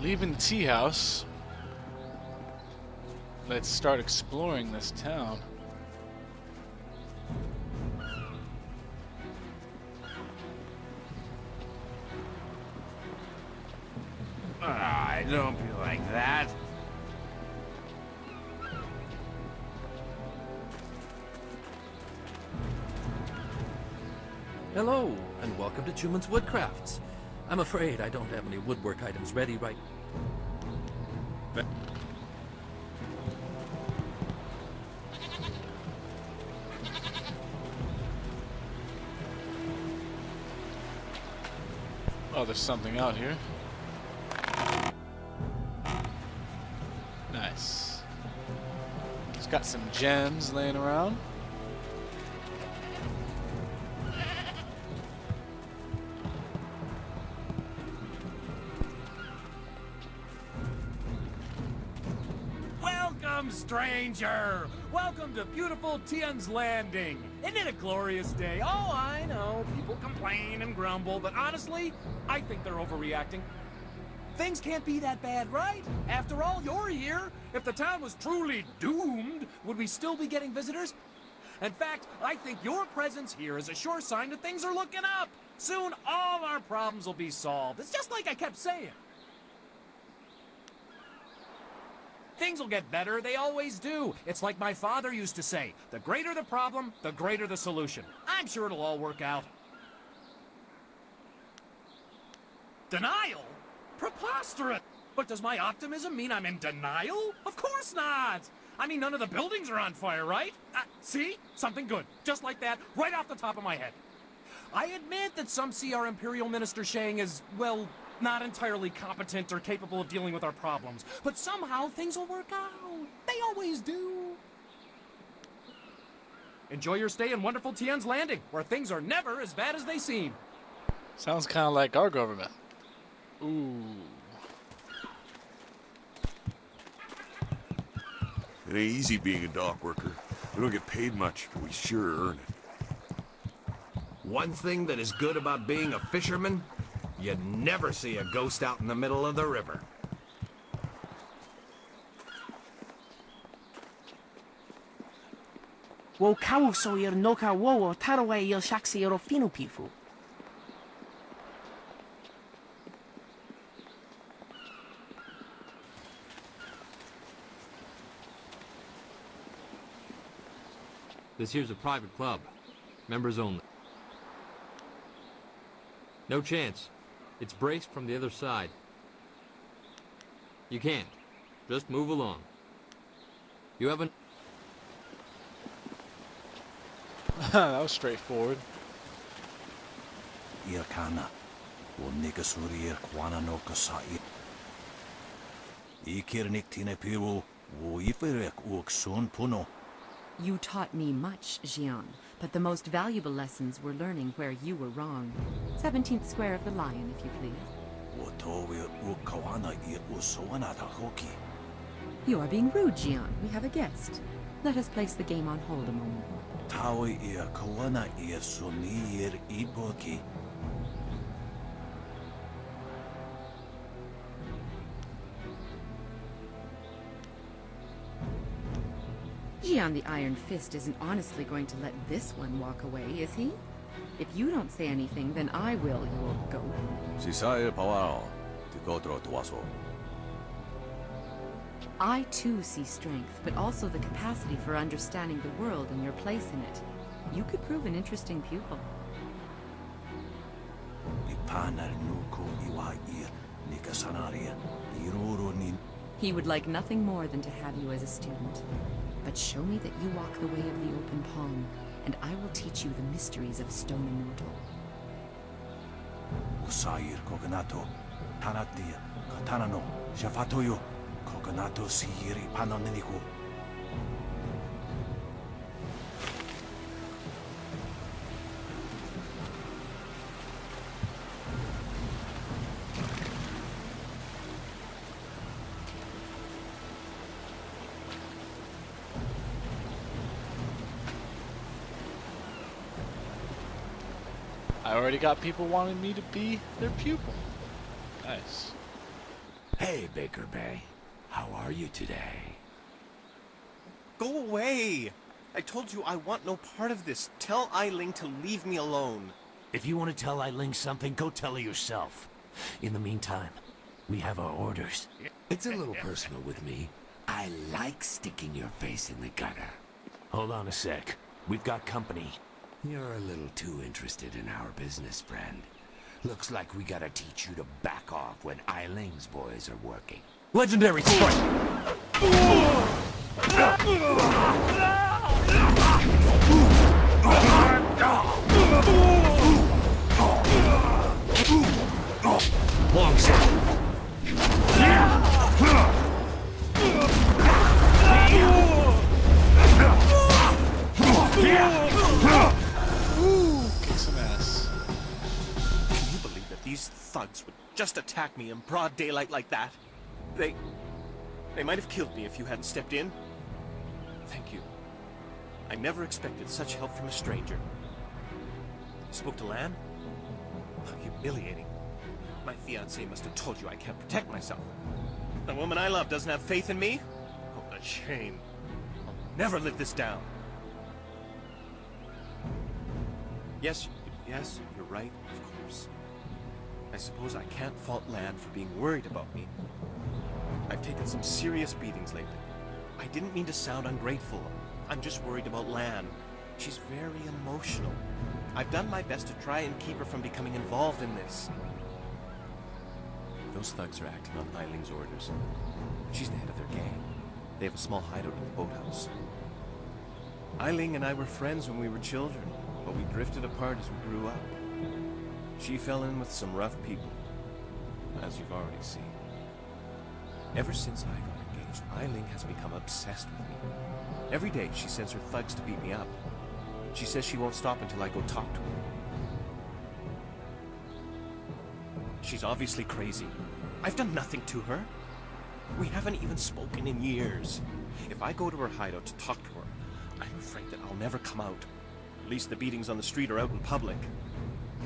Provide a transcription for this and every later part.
Leaving the tea house. Let's start exploring this town. Don't be like that. Hello, and welcome to Chuman's Woodcrafts. I'm afraid I don't have any woodwork items ready right... Oh, there's something out here. Nice. It's got some gems laying around. Welcome, stranger! Welcome to beautiful Tien's Landing. Isn't it a glorious day? Oh, I know, people complain and grumble, but honestly, I think they're overreacting. Things can't be that bad, right? After all, you're here. If the town was truly doomed, would we still be getting visitors? In fact, I think your presence here is a sure sign that things are looking up. Soon, all our problems will be solved. It's just like I kept saying. Things will get better, they always do. It's like my father used to say, the greater the problem, the greater the solution. I'm sure it'll all work out. Denial? Preposterous! But does my optimism mean I'm in denial? Of course not! I mean, none of the buildings are on fire, right? See? Something good. Just like that, right off the top of my head. I admit that some see our Imperial Minister Shang as, well, not entirely competent or capable of dealing with our problems. But somehow things will work out. They always do. Enjoy your stay in wonderful Tien's Landing, where things are never as bad as they seem. Sounds kind of like our government. Ooh. It ain't easy being a dock worker. We don't get paid much, but we sure earn it. One thing that is good about being a fisherman, you never see a ghost out in the middle of the river. Wo kauso ir noka wowo tarawe il shaksi iro finu pifu. This here's a private club. Members only. No chance. It's braced from the other side. You can't. Just move along. You haven't... That was straightforward. Irkana, wo nikasurir kwana no kasai. Ikirnik tine piru, wo iferek uksun puno. You taught me much, Jian, but the most valuable lessons were learning where you were wrong. 17th square of the Lion, if you please. Wo towir ukawana ir usoana da hoki. You are being rude, Jian. We have a guest. Let us place the game on hold a moment. Tawi ir kawana ir suni ir iboki. Jian the Iron Fist isn't honestly going to let this one walk away, is he? If you don't say anything, then I will, you old goat. Si sair pawao, tikotro tuaso. I too see strength, but also the capacity for understanding the world and your place in it. You could prove an interesting pupil. Ipanar nuku iwa ir nikasanaria iroro nin. He would like nothing more than to have you as a student. But show me that you walk the way of the open palm, and I will teach you the mysteries of stone immortal. Usair kokanato, tanatia, katanano, shafatoyo, kokanato siri panoniniku. I already got people wanting me to be their pupil. Nice. Hey, Hey, Baker Bay. How are you today? Go away! I told you I want no part of this. Tell Eiling to leave me alone. If you want to tell Eiling something, go tell her yourself. In the meantime, we have our orders. It's a little personal with me. I like sticking your face in the gutter. Hold on a sec. We've got company. You're a little too interested in our business, friend. Looks like we gotta teach you to back off when Eiling's boys are working. Legendary strike! Long shot. Kick some ass. Can you believe that these thugs would just attack me in broad daylight like that? They might have killed me if you hadn't stepped in. Thank you. I never expected such help from a stranger. You spoke to Lan? How humiliating. My fiancé must have told you I can't protect myself. The woman I love doesn't have faith in me? Oh, what a shame. I'll never live this down. Yes, you're right, of course. I suppose I can't fault Lan for being worried about me. I've taken some serious beatings lately. I didn't mean to sound ungrateful. I'm just worried about Lan. She's very emotional. I've done my best to try and keep her from becoming involved in this. Those thugs are acting on Eiling's orders. She's the head of their gang. They have a small hideout in the boathouse. Eiling and I were friends when we were children, but we drifted apart as we grew up. She fell in with some rough people, as you've already seen. Ever since I got engaged, Eiling has become obsessed with me. Every day she sends her thugs to beat me up. She says she won't stop until I go talk to her. She's obviously crazy. I've done nothing to her. We haven't even spoken in years. If I go to her hideout to talk to her, I'm afraid that I'll never come out. At least the beatings on the street are out in public.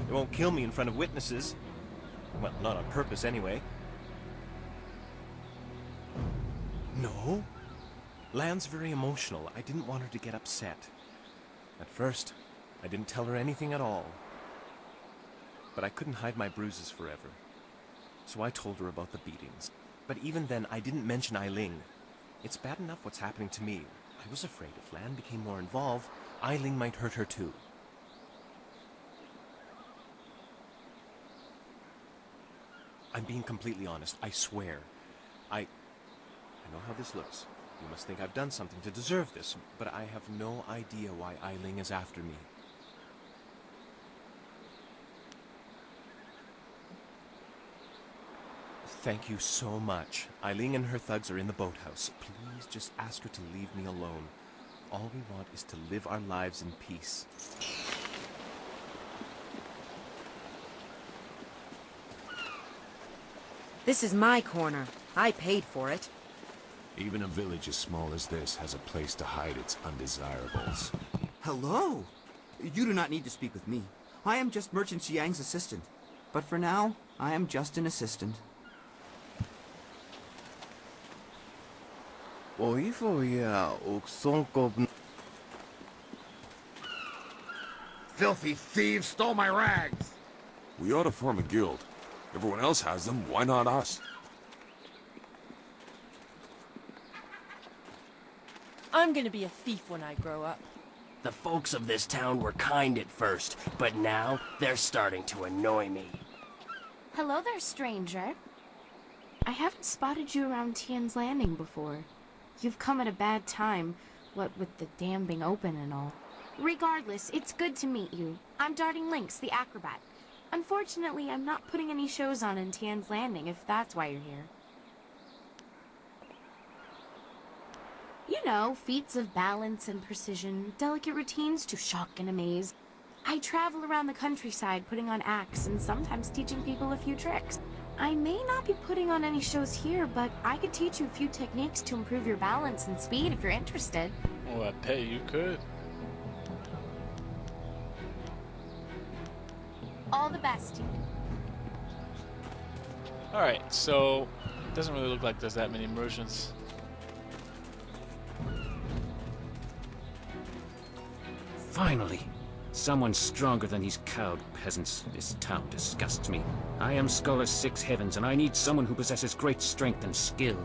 They won't kill me in front of witnesses. Well, not on purpose anyway. No. Lan's very emotional. I didn't want her to get upset. At first, I didn't tell her anything at all. But I couldn't hide my bruises forever. So I told her about the beatings. But even then, I didn't mention Eiling. It's bad enough what's happening to me. I was afraid if Lan became more involved, Eiling might hurt her too. I'm being completely honest, I swear. I know how this looks. You must think I've done something to deserve this, but I have no idea why Eiling is after me. Thank you so much. Eiling and her thugs are in the boathouse. Please just ask her to leave me alone. All we want is to live our lives in peace. This is my corner. I paid for it. Even a village as small as this has a place to hide its undesirables. Hello! You do not need to speak with me. I am just Merchant Xiang's assistant. But for now, I am just an assistant. Filthy thieves stole my rags! We ought to form a guild. Everyone else has them, why not us? I'm gonna be a thief when I grow up. The folks of this town were kind at first, but now they're starting to annoy me. Hello there, stranger. I haven't spotted you around Tien's Landing before. You've come at a bad time, what with the dam being open and all. Regardless, it's good to meet you. I'm Darting Lynx, the acrobat. Unfortunately, I'm not putting any shows on in Tien's Landing, if that's why you're here. You know, feats of balance and precision, delicate routines to shock and amaze. I travel around the countryside putting on acts and sometimes teaching people a few tricks. I may not be putting on any shows here, but I could teach you a few techniques to improve your balance and speed if you're interested. Oh, I bet you could. All the best. Alright, so Doesn't really look like there's that many merchants. Finally! Someone stronger than these cowed peasants. This town disgusts me. I am Scholar Six Heavens, and I need someone who possesses great strength and skill.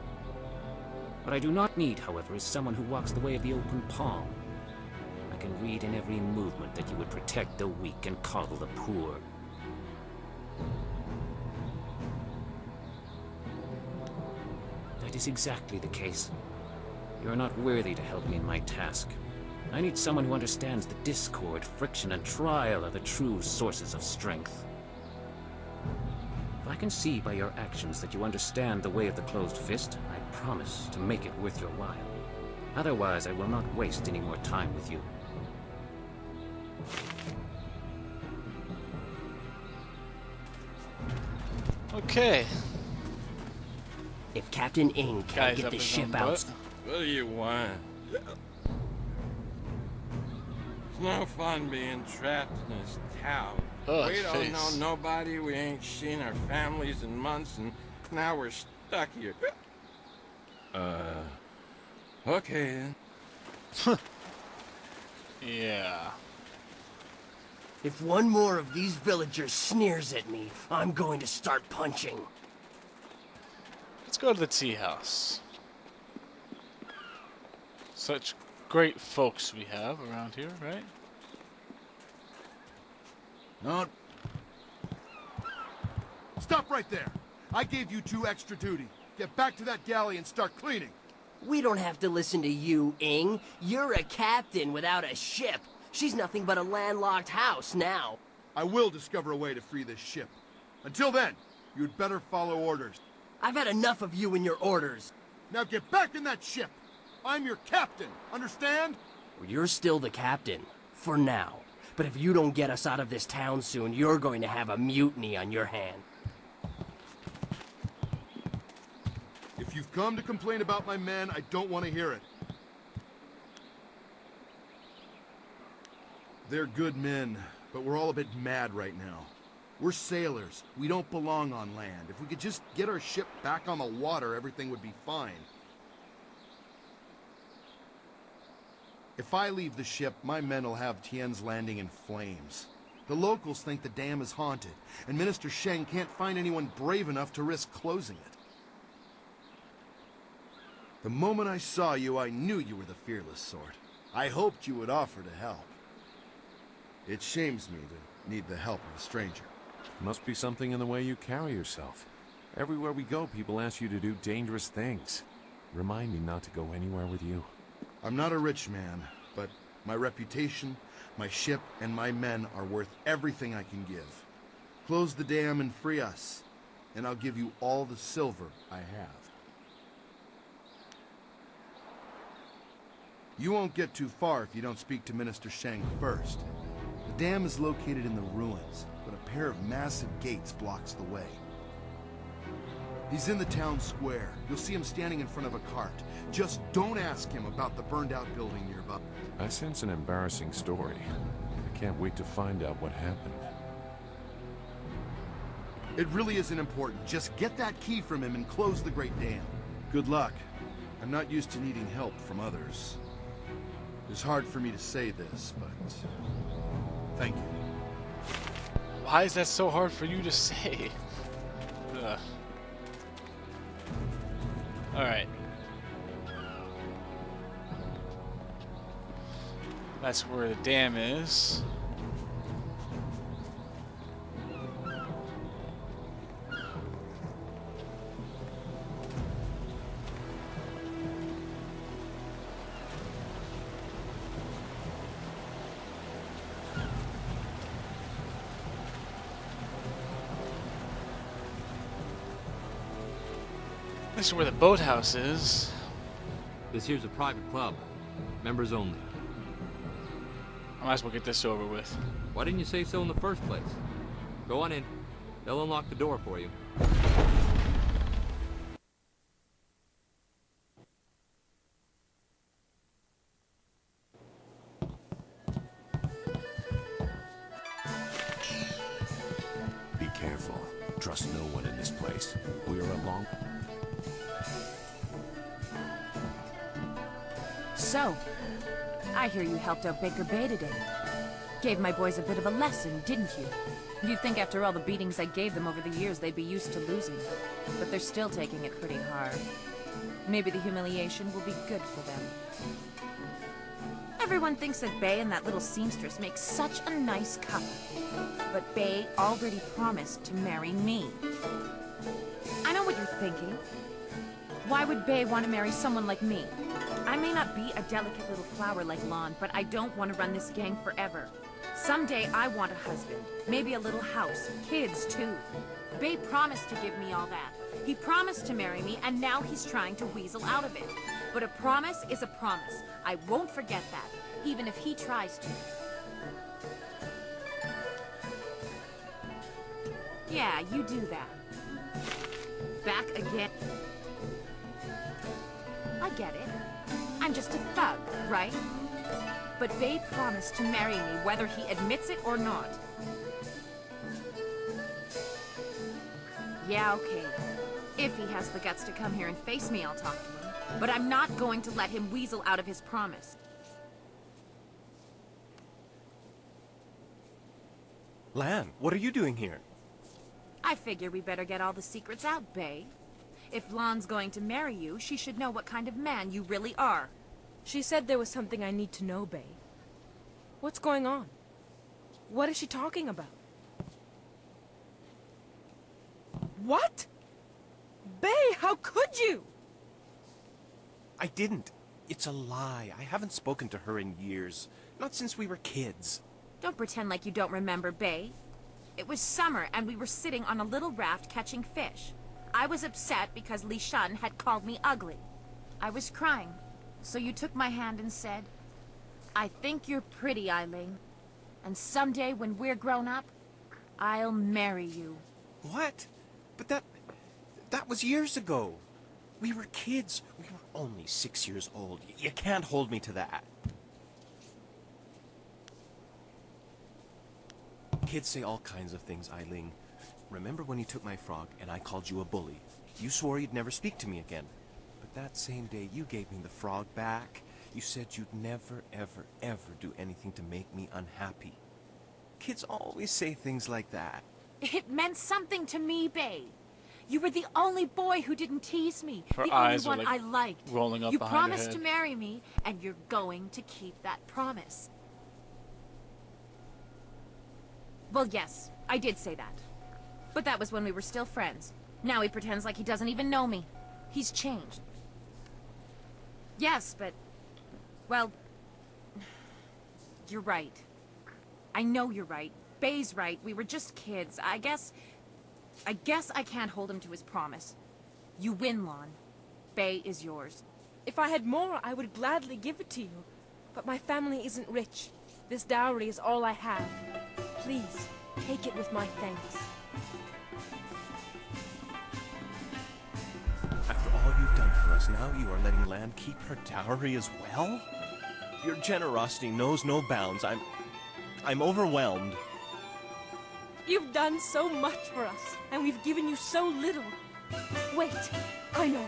What I do not need, however, is someone who walks the way of the open palm. I can read in every movement that you would protect the weak and coddle the poor. That is exactly the case. You are not worthy to help me in my task. I need someone who understands the discord, friction, and trial are the true sources of strength. If I can see by your actions that you understand the way of the closed fist, I promise to make it worth your while. Otherwise, I will not waste any more time with you. Okay. If Captain Ing can't get the ship out... What do you want? It's no fun being trapped in this town. Oh, we don't know nobody, we ain't seen our families in months, and now we're stuck here. Okay then. Yeah. If one more of these villagers sneers at me, I'm going to start punching. Let's go to the tea house. Such great folks we have around here, right? No. Stop right there. I gave you 2 extra duty. Get back to that galley and start cleaning. We don't have to listen to you, Ing. You're a captain without a ship. She's nothing but a landlocked house now. I will discover a way to free this ship. Until then, you'd better follow orders. I've had enough of you and your orders. Now get back in that ship. I'm your captain, understand? You're still the captain, for now. But if you don't get us out of this town soon, you're going to have a mutiny on your hand. If you've come to complain about my men, I don't want to hear it. They're good men, but we're all a bit mad right now. We're sailors. We don't belong on land. If we could just get our ship back on the water, everything would be fine. If I leave the ship, my men will have Tien's landing in flames. The locals think the dam is haunted, and Minister Sheng can't find anyone brave enough to risk closing it. The moment I saw you, I knew you were the fearless sort. I hoped you would offer to help. It shames me to need the help of a stranger. Must be something in the way you carry yourself. Everywhere we go, people ask you to do dangerous things. Remind me not to go anywhere with you. I'm not a rich man, but my reputation, my ship, and my men are worth everything I can give. Close the dam and free us, and I'll give you all the silver I have. You won't get too far if you don't speak to Minister Sheng first. The dam is located in the ruins, but a pair of massive gates blocks the way. He's in the town square. You'll see him standing in front of a cart. Just don't ask him about the burned-out building nearby. I sense an embarrassing story. I can't wait to find out what happened. It really isn't important. Just get that key from him and close the Great Dam. Good luck. I'm not used to needing help from others. It's hard for me to say this, but... thank you. Why is that so hard for you to say? Ugh. Alright. That's where the dam is. This is where the boathouse is. This here's a private club. Members only. I might as well get this over with. Why didn't you say so in the first place? Go on in. They'll unlock the door for you. Be careful. Trust no one in this place. We are along... So, I hear you helped out Baker Bay today. Gave my boys a bit of a lesson, didn't you? You'd think after all the beatings I gave them over the years they'd be used to losing. But they're still taking it pretty hard. Maybe the humiliation will be good for them. Everyone thinks that Bay and that little seamstress make such a nice couple. But Bay already promised to marry me. I know what you're thinking. Why would Bay want to marry someone like me? I may not be a delicate little flower like Lon, but I don't want to run this gang forever. Someday I want a husband, maybe a little house, kids too. Bay promised to give me all that. He promised to marry me, and now he's trying to weasel out of it. But a promise is a promise. I won't forget that, even if he tries to. Yeah, you do that. Back again. I get it. I'm just a thug, right? But Bay promised to marry me whether he admits it or not. Yeah, okay. If he has the guts to come here and face me, I'll talk to him. But I'm not going to let him weasel out of his promise. Lan, what are you doing here? I figure we better get all the secrets out, Bay. If Lon's going to marry you, she should know what kind of man you really are. She said there was something I need to know, Bay. What's going on? What is she talking about? What? Bay, how could you? I didn't. It's a lie. I haven't spoken to her in years. Not since we were kids. Don't pretend like you don't remember, Bay. It was summer, and we were sitting on a little raft catching fish. I was upset because Li Shan had called me ugly. I was crying, so you took my hand and said, I think you're pretty, Eileen. And someday when we're grown up, I'll marry you. What? But that was years ago. We were kids. We were only 6 years old. You can't hold me to that. Kids say all kinds of things, Eileen. Remember when you took my frog and I called you a bully? You swore you'd never speak to me again. But that same day you gave me the frog back. You said you'd never, ever, ever do anything to make me unhappy. Kids always say things like that. It meant something to me, Bay. You were the only boy who didn't tease me. Her the eyes only are, one like, I liked. rolling up you behind her promised head. to marry me, and you're going to keep that promise. Well, yes, I did say that. But that was when we were still friends. Now he pretends like he doesn't even know me. He's changed. Yes, but... well... you're right. I know you're right. Bay's right. We were just kids. I guess I can't hold him to his promise. You win, Lon. Bay is yours. If I had more, I would gladly give it to you. But my family isn't rich. This dowry is all I have. Please, take it with my thanks. After all you've done for us, now you are letting Lan keep her dowry as well? Your generosity knows no bounds. I'm overwhelmed. You've done so much for us, and we've given you so little. Wait, I know.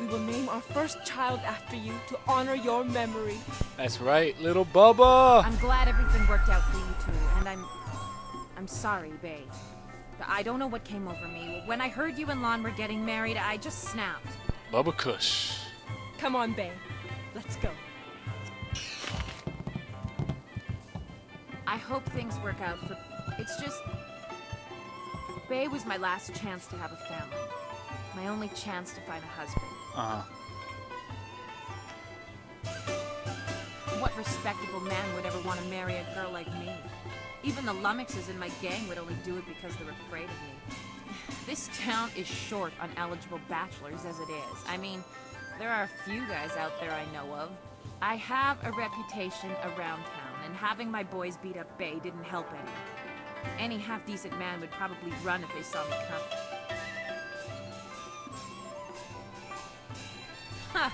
We will name our first child after you to honor your memory. That's right, little Bubba. I'm glad everything worked out for you two, and I'm sorry, Bay. I don't know what came over me. When I heard you and Lon were getting married, I just snapped. Bubba Kush. Come on, Bay. Let's go. I hope things work out for... It's just... Bay was my last chance to have a family. My only chance to find a husband. Uh-huh. What respectable man would ever want to marry a girl like me? Even the lummoxes in my gang would only do it because they're afraid of me. This town is short on eligible bachelors as it is. I mean, there are a few guys out there I know of. I have a reputation around town, and having my boys beat up Bay didn't help any. Any half-decent man would probably run if they saw me come. Huh.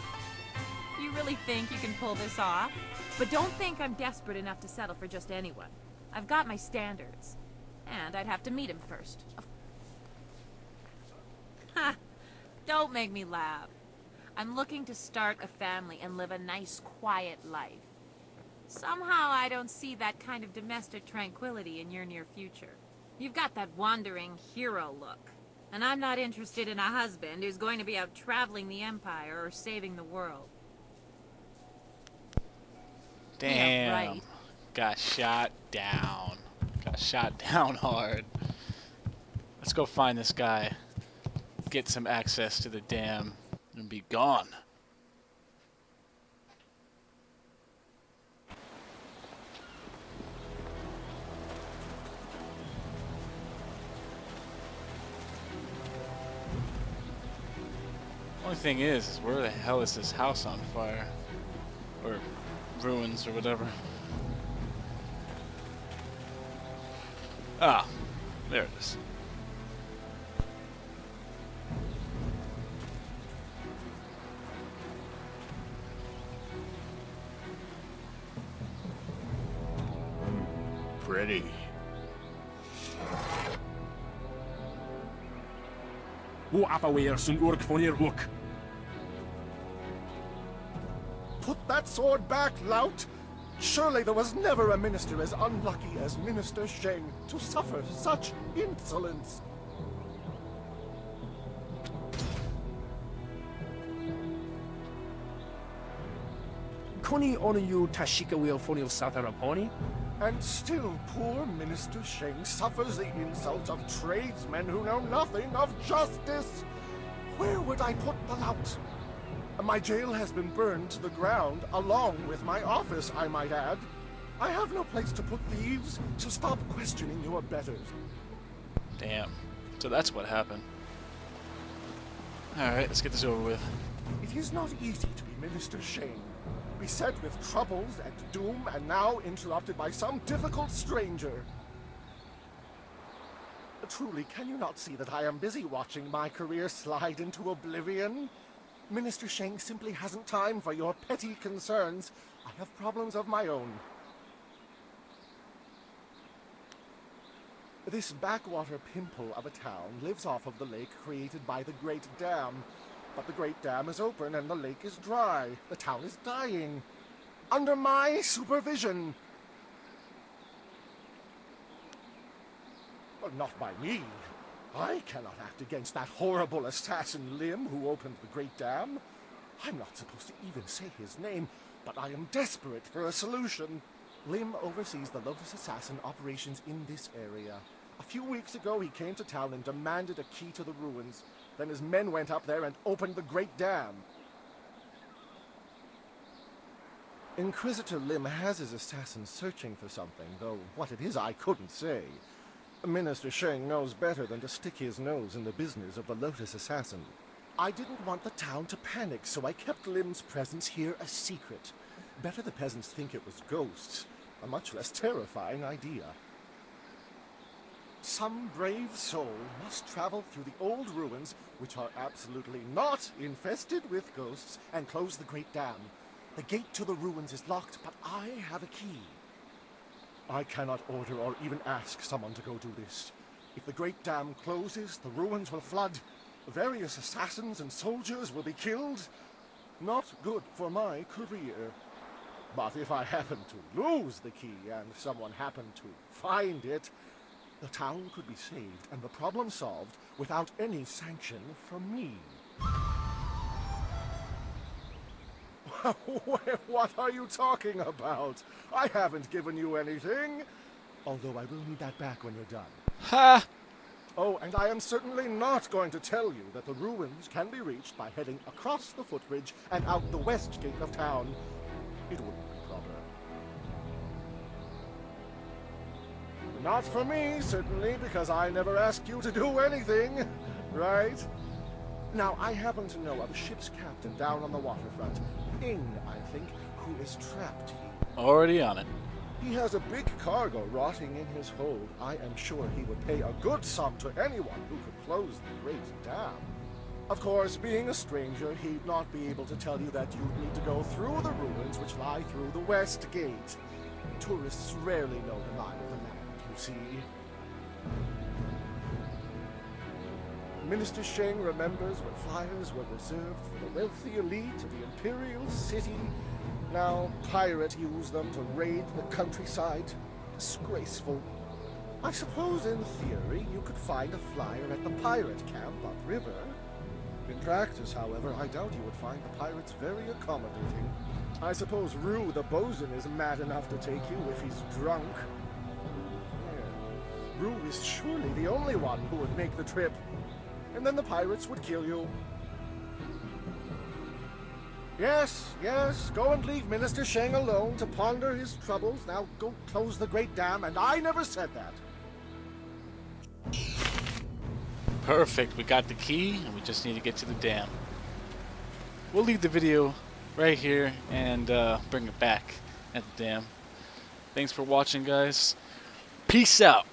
You really think you can pull this off? But don't think I'm desperate enough to settle for just anyone. I've got my standards. And I'd have to meet him first. Ha! Don't make me laugh. I'm looking to start a family and live a nice, quiet life. Somehow I don't see that kind of domestic tranquility in your near future. You've got that wandering hero look. And I'm not interested in a husband who's going to be out traveling the Empire or saving the world. Damn. Yeah, right. Got shot down. Got shot down hard. Let's go find this guy. Get some access to the dam and be gone. Only thing is where the hell is this house on fire? Or ruins or whatever. Ah, there it is. Pretty. Put that sword back, lout! Surely there was never a minister as unlucky as Minister Sheng to suffer such insolence. Koni onayu tashika wheel fonil sataraponi? And still poor Minister Sheng suffers the insults of tradesmen who know nothing of justice. Where would I put the lout? My jail has been burned to the ground, along with my office, I might add. I have no place to put thieves, so stop questioning your betters. Damn. So that's what happened. Alright, let's get this over with. It is not easy to be Minister Sheng, beset with troubles and doom, and now interrupted by some difficult stranger. Truly, can you not see that I am busy watching my career slide into oblivion? Minister Sheng simply hasn't time for your petty concerns. I have problems of my own. This backwater pimple of a town lives off of the lake created by the Great Dam. But the Great Dam is open and the lake is dry. The town is dying. Under my supervision. Well, not by me. I cannot act against that horrible assassin Lim who opened the Great Dam. I'm not supposed to even say his name, but I am desperate for a solution. Lim oversees the Lotus Assassin operations in this area. A few weeks ago, he came to town and demanded a key to the ruins. Then his men went up there and opened the Great Dam. Inquisitor Lim has his assassins searching for something, though what it is I couldn't say. Minister Sheng knows better than to stick his nose in the business of the Lotus Assassin. I didn't want the town to panic, so I kept Lim's presence here a secret. Better the peasants think it was ghosts. A much less terrifying idea. Some brave soul must travel through the old ruins, which are absolutely not infested with ghosts, and close the Great Dam. The gate to the ruins is locked, but I have a key. I cannot order or even ask someone to go do this. If the Great Dam closes, the ruins will flood. Various assassins and soldiers will be killed. Not good for my career. But if I happen to lose the key and someone happened to find it, the town could be saved and the problem solved without any sanction from me. What are you talking about? I haven't given you anything. Although I will need that back when you're done. Ha! Oh, and I am certainly not going to tell you that the ruins can be reached by heading across the footbridge and out the west gate of town. It wouldn't be proper. Not for me, certainly, because I never asked you to do anything, right? Now, I happen to know of a ship's captain down on the waterfront, Ing, I think, who is trapped here. Already on it. He has a big cargo rotting in his hold. I am sure he would pay a good sum to anyone who could close the Great Dam. Of course, being a stranger, he'd not be able to tell you that you'd need to go through the ruins which lie through the West Gate. Tourists rarely know the lie of the land, you see. Minister Sheng remembers when flyers were reserved for the wealthy elite of the Imperial City. Now pirates use them to raid the countryside. Disgraceful. I suppose in theory you could find a flyer at the pirate camp upriver. In practice, however, I doubt you would find the pirates very accommodating. I suppose Rue the bosun is mad enough to take you if he's drunk. Yeah. Rue is surely the only one who would make the trip. And then the pirates would kill you. Yes, yes, go and leave Minister Sheng alone to ponder his troubles. Now go close the great dam, and I never said that. Perfect. We got the key, and we just need to get to the dam. We'll leave the video right here and bring it back at the dam. Thanks for watching, guys. Peace out.